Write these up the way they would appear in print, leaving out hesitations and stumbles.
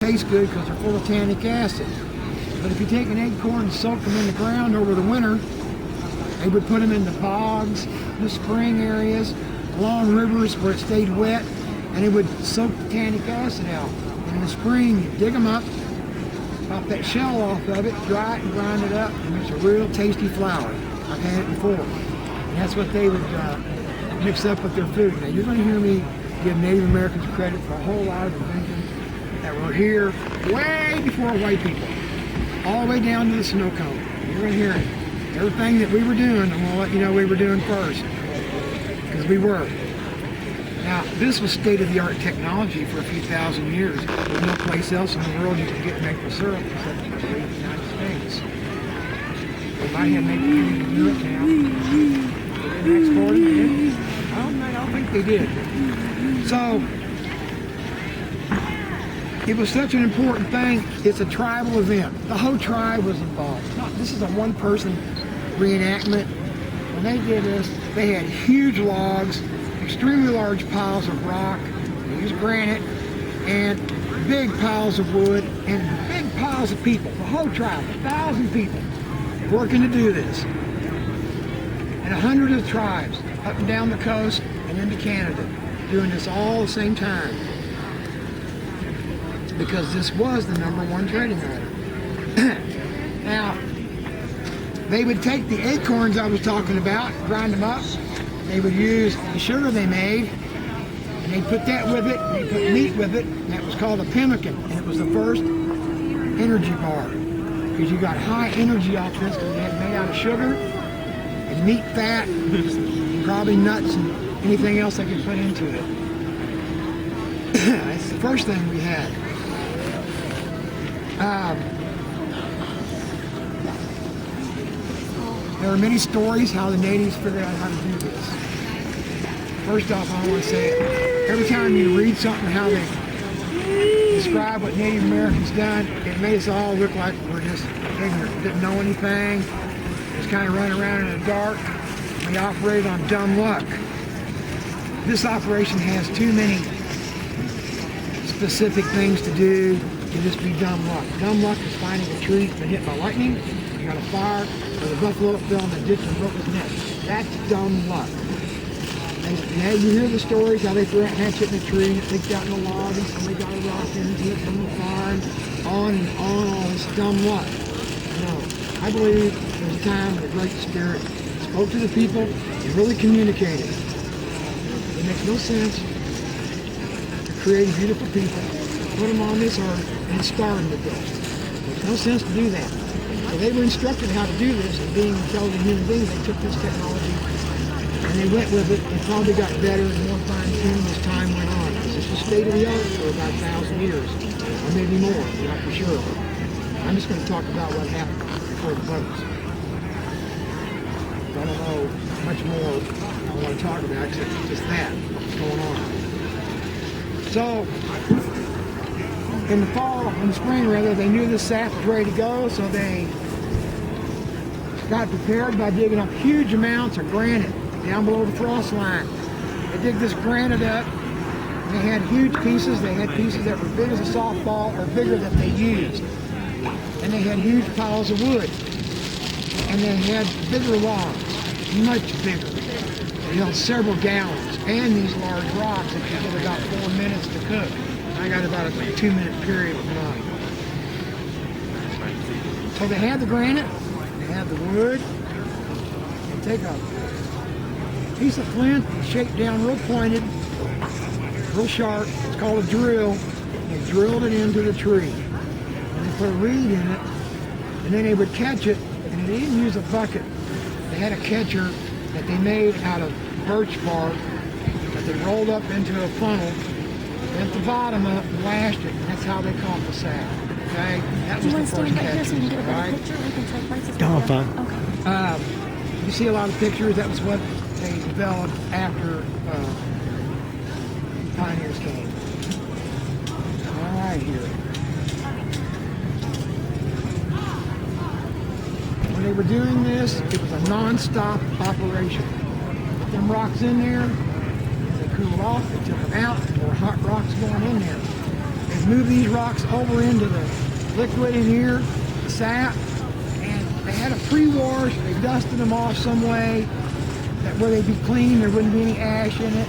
taste good because they're full of tannic acid. But if you take an acorn and soak them in the ground over the winter, they would put them in the bogs, the spring areas, along rivers where it stayed wet, and it would soak the tannic acid out. And in the spring, you dig them up, pop that shell off of it, dry it and grind it up, and it's a real tasty flour. I've had it before. And that's what they would mix up with their food. Now you're going to hear me give Native Americans credit for a whole lot of inventions that were here way before white people, all the way down to the snow cone. You're going to hear it. Everything that we were doing, I'm going to let you know we were doing first, because we were. Now, this was state-of-the-art technology for a few thousand years. There's no place else in the world you could get maple syrup except in the United States. They might have maple syrup in Europe now. They didn't export it. I don't think they did. So, it was such an important thing. It's a tribal event. The whole tribe was involved. This is a one-person reenactment. When they did this, they had huge logs, extremely large piles of rock, they used granite, and big piles of wood, and big piles of people. The whole tribe, 1,000 people, working to do this. And 100 of the tribes, up and down the coast and into Canada, doing this all at the same time. Because this was the #1 trading item. Now, they would take the acorns I was talking about, grind them up. They would use the sugar they made, and they'd put that with it, and they'd put meat with it, and that was called a pemmican. And it was the first energy bar. Because you got high energy off this because it had made out of sugar, and meat fat, and probably nuts, and anything else they could put into it. That's the first thing we had. There are many stories how the natives figured out how to do this. First off, I want to say, every time you read something how they describe what Native Americans done, it made us all look like we're just ignorant, didn't know anything, just kind of running around in the dark. We operated on dumb luck. This operation has too many specific things to do to just be dumb luck. Dumb luck is finding a tree that's been hit by lightning, you got a fire, or the buffalo fell in the ditch and broke his neck. That's dumb luck. And you hear the stories how they threw a hatchet in a tree and it leaked out in the log and somebody got a rock into it from the fire, and on, all this dumb luck. No, I believe there was a time when the Great Spirit spoke to the people and really communicated. It makes no sense to create beautiful people, put them on this earth, and starve them to death. There's no sense to do that. So they were instructed how to do this, and being intelligent human beings, they took this technology and they went with it and probably got better and more fine-tuned as time went on. This was state of the art for about 1,000 years, or maybe more, not for sure. I'm just going to talk about what happened before the boats. I don't know much more I want to talk about except just that, what's going on. So, in the fall, in the spring rather, they knew the sap was ready to go, so they got prepared by digging up huge amounts of granite down below the frost line. They dig this granite up, and they had huge pieces. They had pieces that were big as a softball or bigger that they used. And they had huge piles of wood. And they had bigger logs, much bigger. They held several gallons, and these large rocks that you get about 4 minutes to cook. I got about a 2-minute period with mine. So they had the granite, they had the wood. They take a piece of flint, shaped down real pointed, real sharp. It's called a drill. They drilled it into the tree. And they put a reed in it, and then they would catch it, and they didn't use a bucket. They had a catcher that they made out of birch bark that they rolled up into a funnel, bent the bottom up, and lashed it, and that's how they caught the sap. Okay? That was the first catcher. So you can get a better picture? We can take places. No, I'm fine. Okay. You see a lot of pictures. That was what they developed after pioneers came. All right, here. When they were doing this, it was a non-stop operation. Put them rocks in there. They cooled off. They took them out. There were hot rocks going in there. They move these rocks over into the liquid in here, the sap, and they had a pre-wash. They dusted them off some way that where they'd be clean, there wouldn't be any ash in it.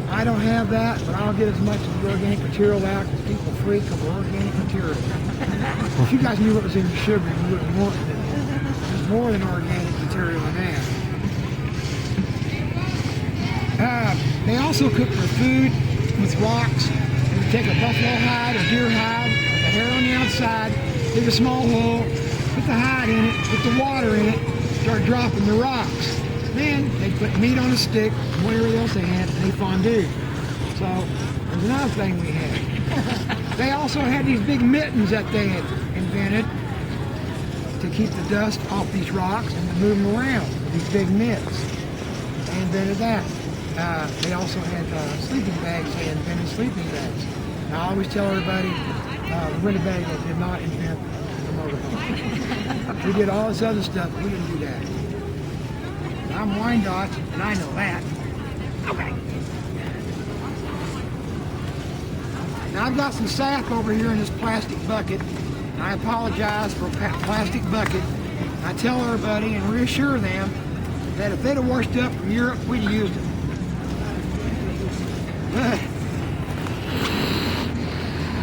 I don't have that, but I'll get as much of the organic material out because people freak over organic material. If you guys knew what was in your sugar, you wouldn't want it. There's more than organic material in that. They also cook their food with rocks. You take a buffalo hide or deer hide, with the hair on the outside, dig a small hole, put the hide in it, put the water in it, start dropping the rocks. Then they put meat on a stick, whatever else they had, and they fondue. So there's another thing we had. They also had these big mittens that they had invented to keep the dust off these rocks and to move them around. These big mitts. They invented that. They also had sleeping bags. They invented sleeping bags. Now, I always tell everybody, the Winnebago did not invent the motorhome. We did all this other stuff, but we didn't do that. I'm Wyandotte, and I know that. Okay. Now, I've got some sap over here in this plastic bucket. And I apologize for a plastic bucket. I tell everybody and reassure them that if they'd have washed up from Europe, we'd have used it.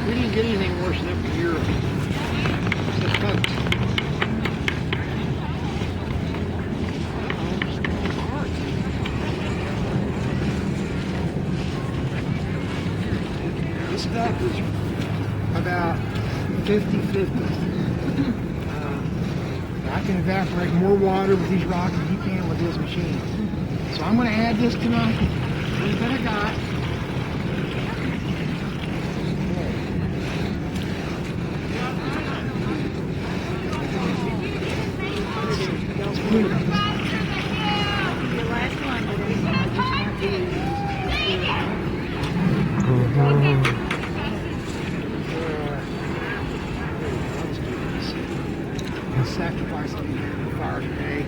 We didn't get anything washed up from Europe. Just buckets. This stuff is about 50-50. I can evaporate more water with these rocks than you can with this machine. So I'm going to add this to my little bit I got. Your last one, but Sacrifice the fire today.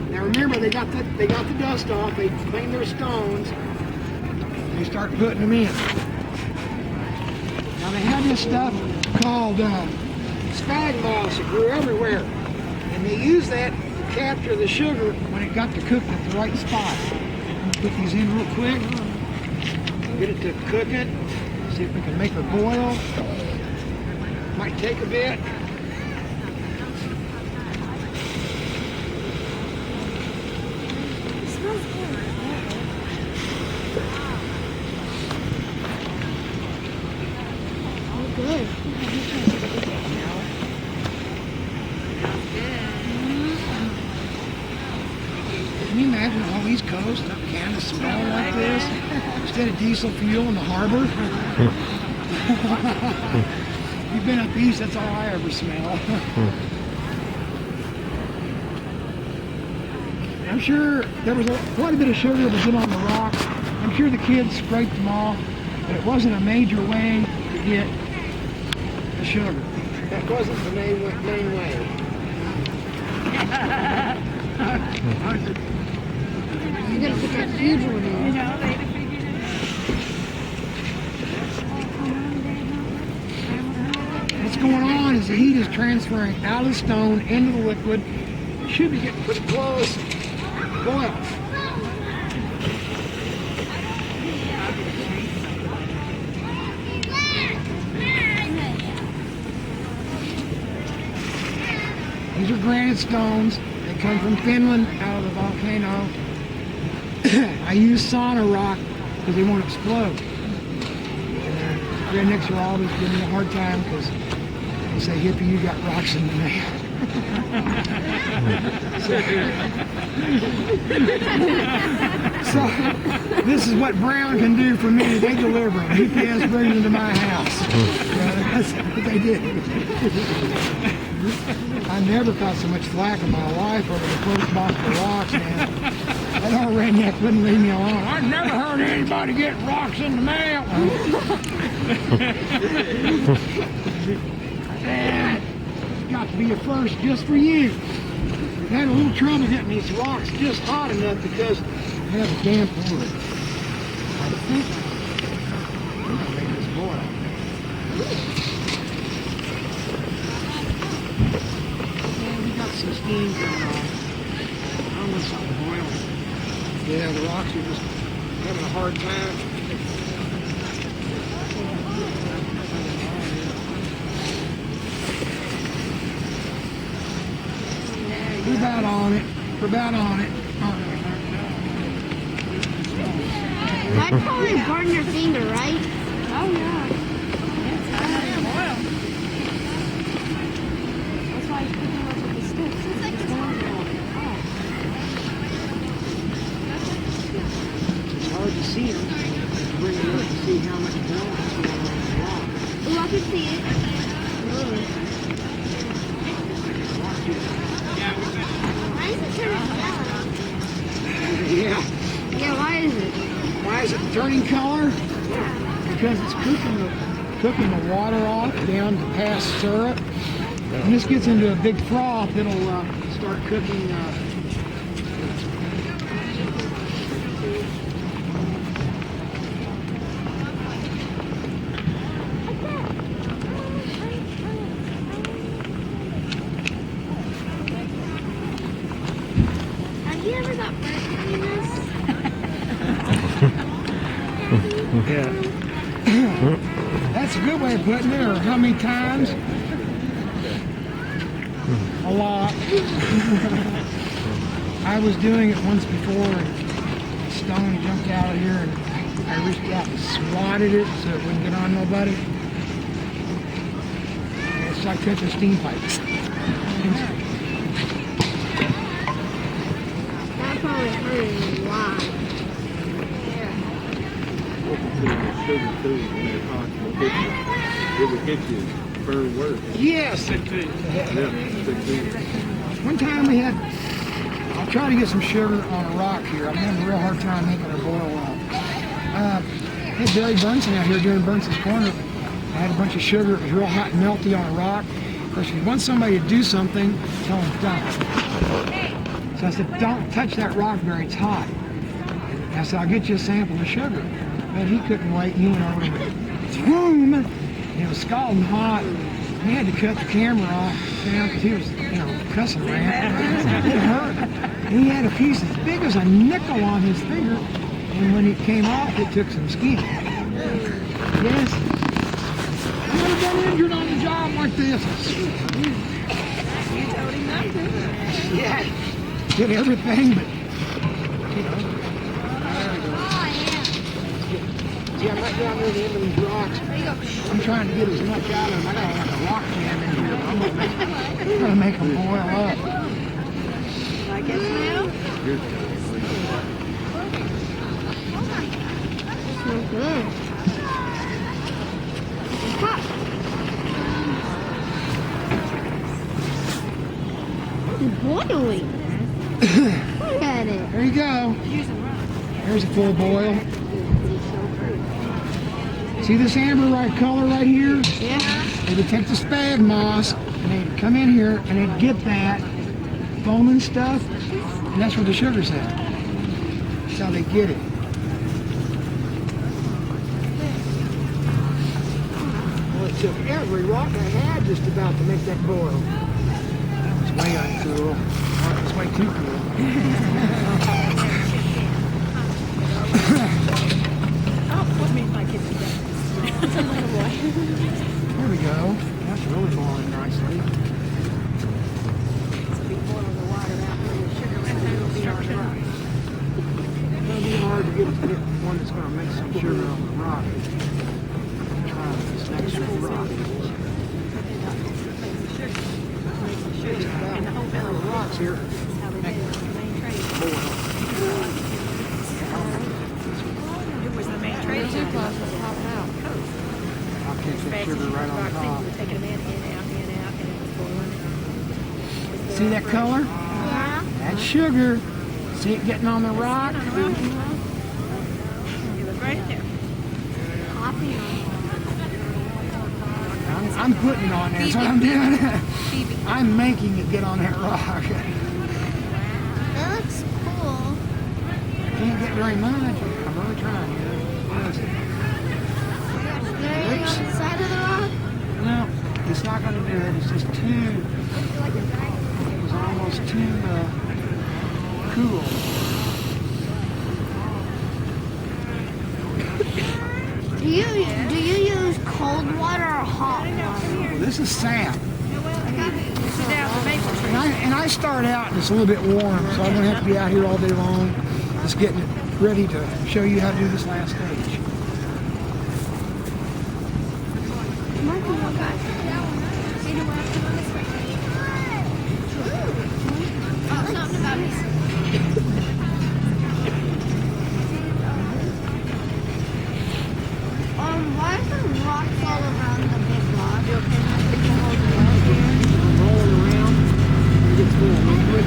Now remember, they got the dust off. They clean their stones. They start putting them in. Now they had this stuff called spag moss that grew everywhere, and they use that to capture the sugar when it got to cook at the right spot. Put these in real quick. Get it to cook it. See if we can make it boil. Might take a bit. it smells good. Oh, good. Can you imagine all these coasts up Canada smell like this? Instead of diesel fuel in the harbor? You've been up east, that's all I ever smell. I'm sure there was quite a bit of sugar that was in on the rocks. I'm sure the kids scraped them off, but it wasn't a major way to get the sugar. That wasn't the main way. You gotta put that huge one in. What's going on is the heat is transferring out of the stone into the liquid. It should be getting pretty close. Boil. These are granite stones. They come from Finland, out of the volcano. I use sauna rock because they won't explode. Rednecks are always giving me a hard time because they say, "Hippie, you got rocks in the mail." So this is what Brown can do for me. They deliver them. UPS brings them to my house. That's what they did. I never caught so much flack in my life over the first box of rocks, man. That old redneck wouldn't leave me alone. I never heard anybody get rocks in the mail. And it's got to be a first just for you. We've had a little trouble getting these rocks just hot enough because they have a damp wood. I think steam coming off. I don't want something boiling. Yeah, the rocks are just having a hard time. We're about on it. We're about on it. That'd probably burn your finger, right? Oh yeah. It's oil. That's why he's picking up with the sticks. It's like it's It's hard to see them. Bring it up to see how much oil is going on in the rock. Oh, I can see it. Why is it turning yellow? Yeah. Yeah, why is it? Why is it turning color? Because it's cooking the water off down to past syrup. When this gets into a big froth, it'll start cooking. Have you ever got burnt doing this? Yeah. That's a good way of putting it, or how many times? A lot. I was doing it once before, and Stone jumped out of here, and I reached out and swatted it so it wouldn't get on nobody. And it's like catching steam pipes. That probably hurt a lot. Sugar too, when they're hot, it would hit you, burn worse. Yes, it did. Yeah, it did. One time we had, I'll try to get some sugar on a rock here. I'm having a real hard time making it boil up. We had Barry Bunsen out here doing Bunsen's Corner. I had a bunch of sugar. It was real hot and melty on a rock. Of course, if you want somebody to do something, tell them don't. So I said, don't touch that rock very tight. And I said, I'll get you a sample of sugar. Man, he couldn't wait. He went over and boom! And it was scalding hot. He had to cut the camera off because he was, cussing around. It hurt. And he had a piece as big as a nickel on his finger. And when it came off, it took some skin. Yes. I've never been injured on a job like this. You told him not to. Yeah. Did everything, but, See, I'm right down near the end of these rocks. I'm trying to get as much out of them. I got like a rock jam in here, but I'm gonna make them boil up. Like it now? So good. It's hot. It's boiling. Look at it. There you go. There's a full boil. See this amber color right here? Yeah. They would take the spag moss and they'd come in here and they'd get that foaming stuff, and that's where the sugar's at. That's how they get it. Well, it took every rock I had just about to make that boil. That was way uncool. Oh, it was way too cool. What means my kids do that? There we go. That's really boiling nicely. So be boiling the water out and the sugar right there will be on the rock. It'll be hard to get one that's going to make some sugar on the rock. Try this next rock. It's about the rocks here. Make It was the main trade. Two closets popping out. I'll catch that sugar right on top. We were taking them in and out, and it was boiling. See that color? Yeah. That's sugar. See it getting on the rock? It was right there. Coffee on. I'm putting it on there. That's what I'm doing. I'm making it get on that rock. That looks cool. Can't get very much. I'm really trying here. What is it? Very Oops. on the side of the rock. No, it's not going to do it. It's just too. It was almost too cool. Do you use cold water or hot water? Well, this is sap. Sit down at the maple tree. And I start out and it's a little bit warm, so I'm going to have to be out here all day long just getting it ready to show you how to do this last stage. Oh, something about me. Why is there rocks all around the big log? Roll it around, it gets full of liquid.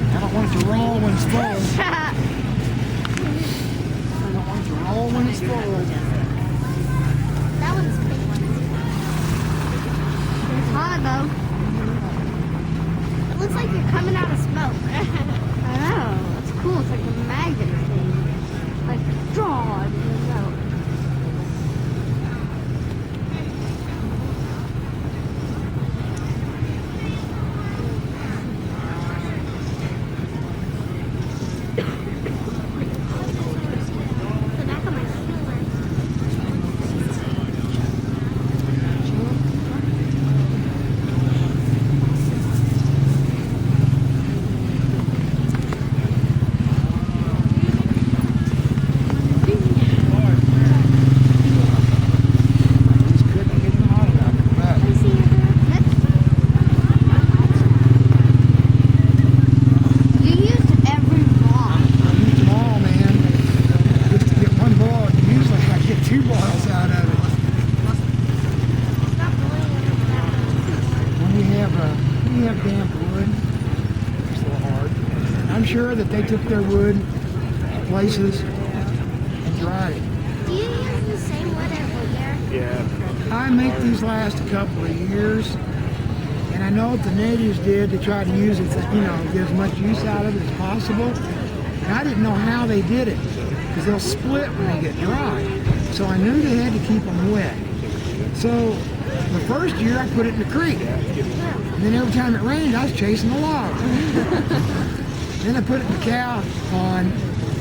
I don't want it to roll when it's full. I don't want it to roll when it's full. That one's big one. It's hot though. It looks like you're coming out of smoke. I know. It's cool. It's like a magnet thing. Like draw it in the road. The back of my shoe. It's good to get them out of that. You used every rock. I use them all, man. Just to get one ball, usually I get 2 balls out of it. When you have damp wood, it's a little hard. I'm sure that they took their wood to places and dried it. Do you use the same wood every year? Yeah. I make these last a couple of years, and I know what the natives did to try to use it, get as much use out of it as possible. And I didn't know how they did it, because they'll split when they get dry. So I knew they had to keep them wet. So the first year I put it in the creek. And then every time it rained, I was chasing the log. Then I put it in the cow pond,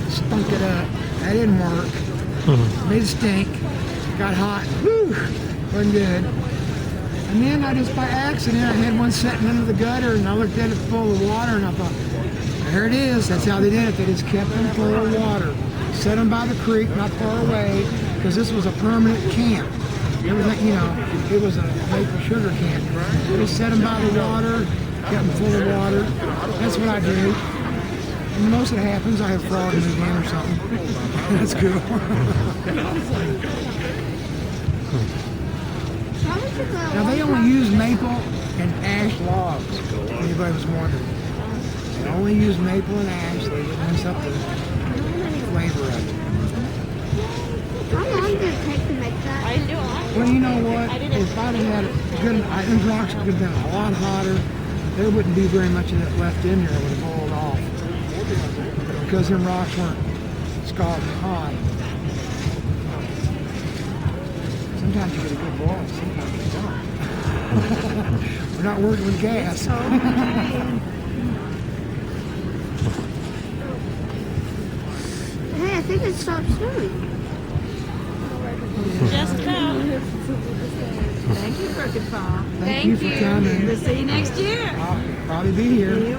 stunk it up. That didn't work. Made it stink. Got hot. Whew, wasn't good. And then I just by accident, I had one sitting under the gutter and I looked at it full of water and I thought, there it is. That's how they did it. They just kept them full of water. Set them by the creek, not far away, because this was a permanent camp. Everything, it was a maple sugar camp. They just set them by the water, kept them full of water. That's what I do. And most of it happens, I have frogs move in or something. That's cool. Now they only use maple and ash logs, if anybody was wondering. They only use maple and ash, they didn't mess up the flavor of it. How long did it take to make that? I didn't do it. Well, you know what? If I'd have had it good, those rocks would have been a lot hotter. There wouldn't be very much of it left in there. It would have boiled off. Because them rocks weren't scalding hot. Sometimes you get a good boil, sometimes you don't. We're not working with gas. Hey, I think it stopped snowing. Just about. Thank you, Crooked Paw. Thank you for coming. We'll see you next year. I'll probably be here.